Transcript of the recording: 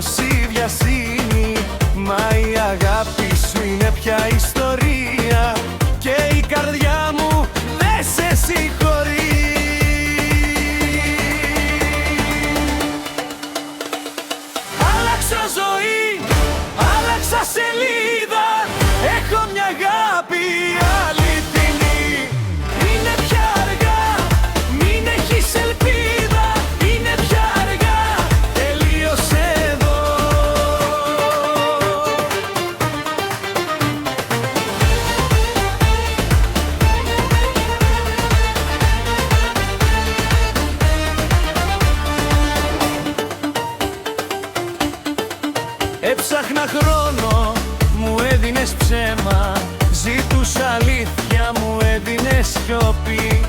τόση βιασύνη, μα η αγάπη σου είναι πια ιστορία και η καρδιά μου δεν σε συγχωρεί. Άλλαξα ζωή, άλλαξα σελίδα, έχω μια αγάπη αληθινή. Είναι πια αργά, μην έχεις ελπίδα, είναι πια αργά, τελείωσε εδώ. Έψαχνα χρόνο, μου έδινες ψέμα, ζήτουσα αλήθεια, μου έδινες σιωπή.